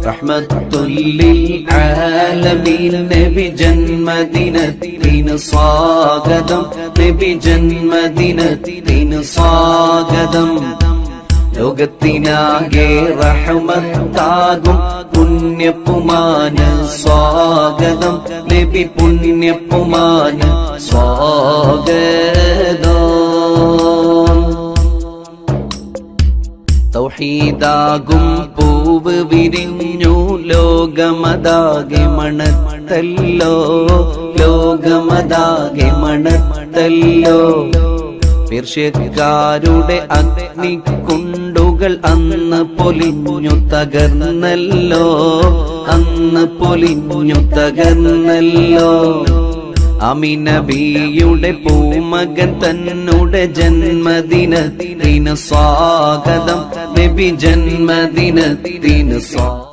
റഹ്മത്തുല്ലിൽ ആലമീൻ നബി ജന്മദിനത്തിന് സ്വാഗതം, നബി ജന്മദിനത്തിന് സ്വാഗതം. ലോകത്തിനാകെ റഹ്മത്താകും പുണ്യപ്പുമാന് സ്വാഗതം, നബി പുണ്യപ്പുമാന് സ്വാഗതം. തൗഹീദാകും പൂവ് വിരിഞ്ഞു ലോകമതാകെ മണത്തല്ലോ, ലോകമതാകെ മണത്തല്ലോ. പേർഷ്യക്കാരുടെ അഗ്നിക്കുണ്ടുകൾ അന്ന് പൊലിഞ്ഞു തകർന്നല്ലോ, അന്ന് പൊലിഞ്ഞു തകർന്നല്ലോ. അമിനബിയുടെ പൂമകൻ തന്നുടെ ജന്മദിനത്തിന് സ്വാഗതം, നബി ജന്മദിനത്തിന് സ്വാഗതം.